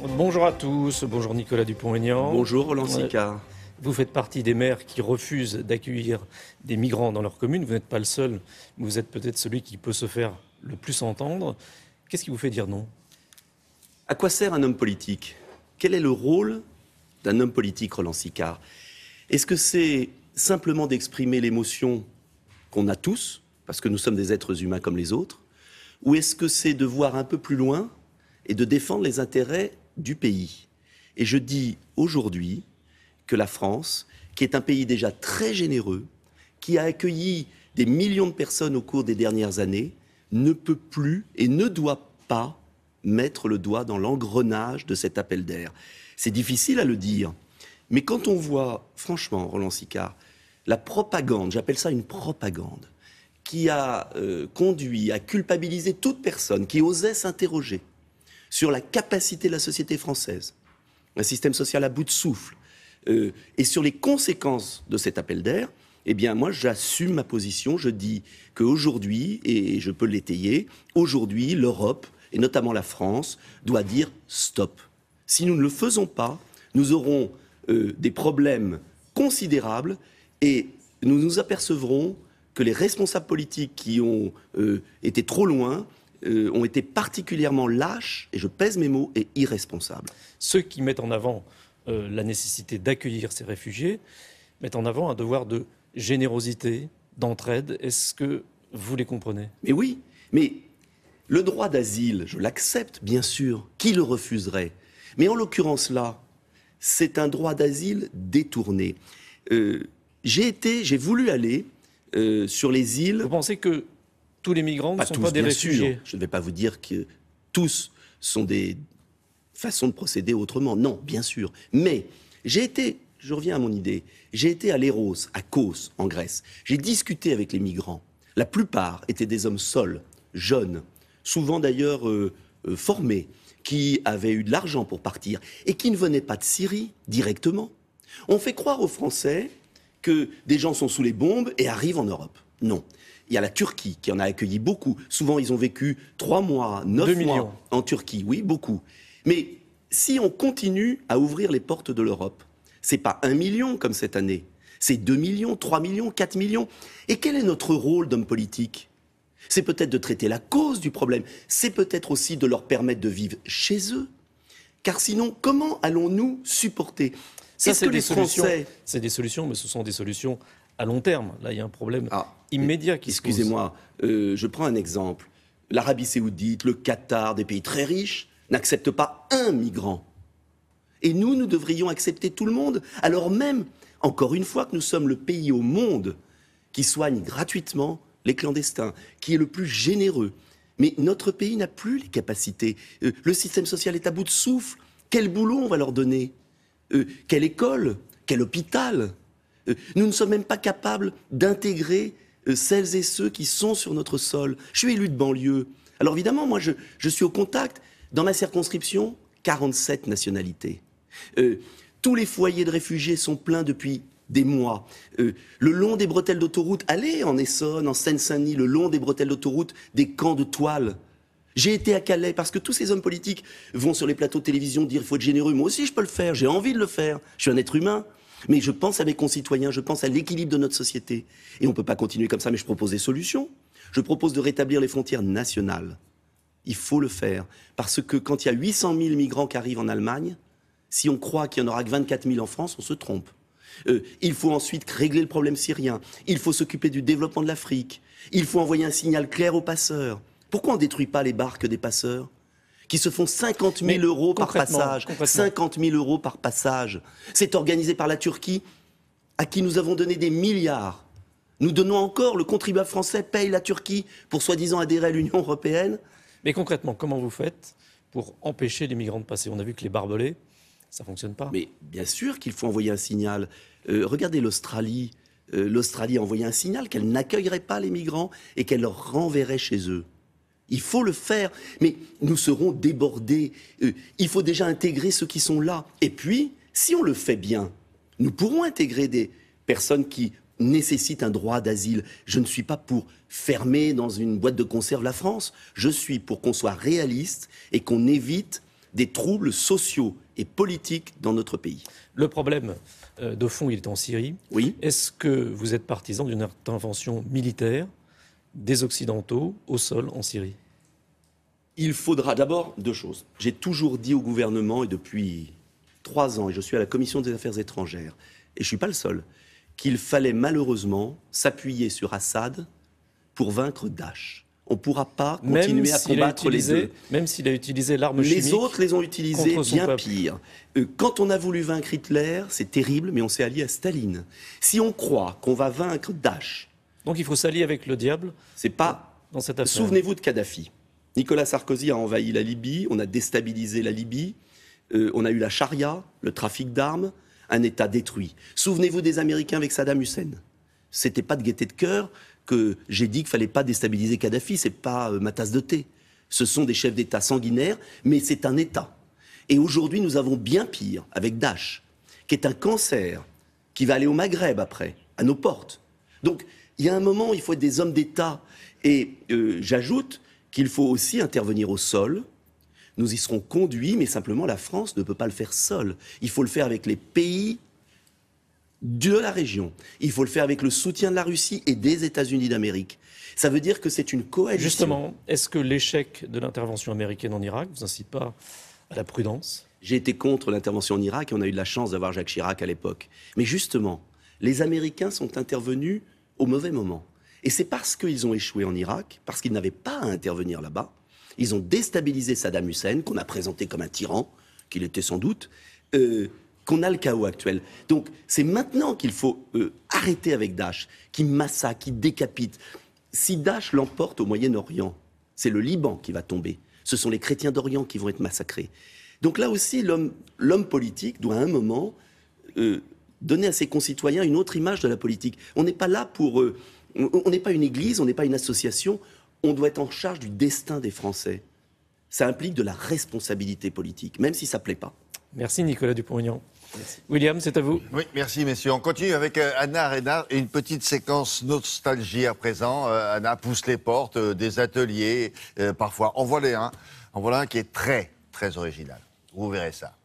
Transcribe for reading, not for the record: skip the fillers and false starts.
Bonjour à tous, bonjour Nicolas Dupont-Aignan. Bonjour Roland Sicard. Vous faites partie des maires qui refusent d'accueillir des migrants dans leur commune. Vous n'êtes pas le seul, mais vous êtes peut-être celui qui peut se faire le plus entendre. Qu'est-ce qui vous fait dire non? À quoi sert un homme politique? Quel est le rôle d'un homme politique, Roland Sicard? Est-ce que c'est simplement d'exprimer l'émotion qu'on a tous, parce que nous sommes des êtres humains comme les autres, ou est-ce que c'est de voir un peu plus loin et de défendre les intérêts du pays? Et je dis aujourd'hui que la France, qui est un pays déjà très généreux, qui a accueilli des millions de personnes au cours des dernières années, ne peut plus et ne doit pas mettre le doigt dans l'engrenage de cet appel d'air. C'est difficile à le dire, mais quand on voit, franchement, Roland Sicard, la propagande, j'appelle ça une propagande, qui a conduit à culpabiliser toute personne qui osait s'interroger sur la capacité de la société française, un système social à bout de souffle, et sur les conséquences de cet appel d'air, eh bien moi j'assume ma position, je dis qu'aujourd'hui, et je peux l'étayer, aujourd'hui l'Europe, et notamment la France, doit dire stop. Si nous ne le faisons pas, nous aurons des problèmes considérables et nous nous apercevrons que les responsables politiques qui ont été trop loin ont été particulièrement lâches, et je pèse mes mots, et irresponsables. Ceux qui mettent en avant la nécessité d'accueillir ces réfugiés mettent en avant un devoir de générosité, d'entraide. Est-ce que vous les comprenez? Mais oui, mais le droit d'asile, je l'accepte, bien sûr. Qui le refuserait? Mais en l'occurrence là, c'est un droit d'asile détourné. J'ai voulu aller sur les îles... Vous pensez que tous les migrants ne sont pas des réfugiés? Je ne vais pas vous dire que tous sont des façons de procéder autrement. Non, bien sûr. Mais j'ai été, je reviens à mon idée, j'ai été à Léros, à Kos, en Grèce. J'ai discuté avec les migrants. La plupart étaient des hommes seuls, jeunes, souvent d'ailleurs formés, qui avaient eu de l'argent pour partir et qui ne venaient pas de Syrie directement. On fait croire aux Français que des gens sont sous les bombes et arrivent en Europe. Non. Il y a la Turquie qui en a accueilli beaucoup. Souvent, ils ont vécu 3 mois, 9 mois en Turquie. Oui, beaucoup. Mais si on continue à ouvrir les portes de l'Europe, c'est pas 1 million comme cette année. C'est 2 millions, 3 millions, 4 millions. Et quel est notre rôle d'homme politique? C'est peut-être de traiter la cause du problème. C'est peut-être aussi de leur permettre de vivre chez eux. Car sinon, comment allons-nous supporter? Ça, c'est des solutions, mais ce sont des solutions à long terme. Là, il y a un problème immédiat qui se pose. Excusez-moi, je prends un exemple. L'Arabie Saoudite, le Qatar, des pays très riches, n'acceptent pas un migrant. Et nous devrions accepter tout le monde, alors même, encore une fois, que nous sommes le pays au monde qui soigne gratuitement les clandestins, qui est le plus généreux. Mais notre pays n'a plus les capacités. Le système social est à bout de souffle. Quel boulot on va leur donner? Quelle école? Quel hôpital? Nous ne sommes même pas capables d'intégrer celles et ceux qui sont sur notre sol. Je suis élu de banlieue. Alors évidemment, moi, je suis au contact. Dans ma circonscription, 47 nationalités. Tous les foyers de réfugiés sont pleins depuis des mois. Le long des bretelles d'autoroute, allez en Essonne, en Seine-Saint-Denis, le long des bretelles d'autoroute, des camps de toile. J'ai été à Calais parce que tous ces hommes politiques vont sur les plateaux de télévision dire il faut être généreux. Moi aussi, je peux le faire, j'ai envie de le faire. Je suis un être humain. Mais je pense à mes concitoyens, je pense à l'équilibre de notre société. Et on ne peut pas continuer comme ça, mais je propose des solutions. Je propose de rétablir les frontières nationales. Il faut le faire. Parce que quand il y a 800 000 migrants qui arrivent en Allemagne, si on croit qu'il n'y en aura que 24 000 en France, on se trompe. Il faut ensuite régler le problème syrien. Il faut s'occuper du développement de l'Afrique. Il faut envoyer un signal clair aux passeurs. Pourquoi on ne détruit pas les barques des passeurs qui se font 50 000 euros par passage? 50 000 euros par passage. C'est organisé par la Turquie, à qui nous avons donné des milliards. Nous donnons encore, le contribuable français paye la Turquie pour soi-disant adhérer à l'Union européenne. Mais concrètement, comment vous faites pour empêcher les migrants de passer? On a vu que les barbelés, ça ne fonctionne pas. Mais bien sûr qu'il faut envoyer un signal. Regardez l'Australie. L'Australie a envoyé un signal qu'elle n'accueillerait pas les migrants et qu'elle leur renverrait chez eux. Il faut le faire, mais nous serons débordés. Il faut déjà intégrer ceux qui sont là. Et puis, si on le fait bien, nous pourrons intégrer des personnes qui nécessitent un droit d'asile. Je ne suis pas pour fermer dans une boîte de conserve la France. Je suis pour qu'on soit réaliste et qu'on évite des troubles sociaux et politiques dans notre pays. Le problème de fond, il est en Syrie. Oui. Est-ce que vous êtes partisan d'une intervention militaire des Occidentaux au sol en Syrie? Il faudra d'abord 2 choses. J'ai toujours dit au gouvernement, et depuis 3 ans, et je suis à la Commission des Affaires étrangères, et je ne suis pas le seul, qu'il fallait malheureusement s'appuyer sur Assad pour vaincre Daesh. On ne pourra pas continuer à combattre les deux. Même s'il a utilisé l'arme chimique. Les autres les ont utilisés bien peuple. pire. Quand on a voulu vaincre Hitler, c'est terrible, mais on s'est allié à Staline. Si on croit qu'on va vaincre Daesh... Donc il faut s'allier avec le diable. C'est pas... Dans cette affaire. Souvenez-vous de Kadhafi. Nicolas Sarkozy a envahi la Libye, on a déstabilisé la Libye, on a eu la charia, le trafic d'armes, un État détruit. Souvenez-vous des Américains avec Saddam Hussein. C'était pas de gaieté de cœur que j'ai dit qu'il fallait pas déstabiliser Kadhafi, c'est pas ma tasse de thé. Ce sont des chefs d'État sanguinaires, mais c'est un État. Et aujourd'hui, nous avons bien pire avec Daesh, qui est un cancer, qui va aller au Maghreb après, à nos portes. Donc, il y a un moment où il faut être des hommes d'État. Et j'ajoute qu'il faut aussi intervenir au sol. Nous y serons conduits, mais simplement la France ne peut pas le faire seule. Il faut le faire avec les pays de la région. Il faut le faire avec le soutien de la Russie et des États-Unis d'Amérique. Ça veut dire que c'est une coalition. Justement, est-ce que l'échec de l'intervention américaine en Irak ne vous incite pas à la prudence? J'ai été contre l'intervention en Irak et on a eu de la chance d'avoir Jacques Chirac à l'époque. Mais justement, les Américains sont intervenus au mauvais moment. Et c'est parce qu'ils ont échoué en Irak, parce qu'ils n'avaient pas à intervenir là-bas, ils ont déstabilisé Saddam Hussein, qu'on a présenté comme un tyran, qu'il était sans doute, qu'on a le chaos actuel. Donc c'est maintenant qu'il faut arrêter avec Daesh, qui massacre, qui décapite. Si Daesh l'emporte au Moyen-Orient, c'est le Liban qui va tomber. Ce sont les chrétiens d'Orient qui vont être massacrés. Donc là aussi, l'homme politique doit à un moment donner à ses concitoyens une autre image de la politique. On n'est pas là pour... on n'est pas une église, on n'est pas une association. On doit être en charge du destin des Français. Ça implique de la responsabilité politique, même si ça ne plaît pas. Merci Nicolas Dupont-Aignan. Merci. William, c'est à vous. Oui, merci messieurs. On continue avec Anna Reynard et une petite séquence nostalgie à présent. Anna pousse les portes des ateliers, parfois. En voilà un qui est très, très original. Vous verrez ça.